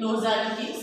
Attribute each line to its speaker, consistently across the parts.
Speaker 1: 2021۔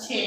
Speaker 1: 6،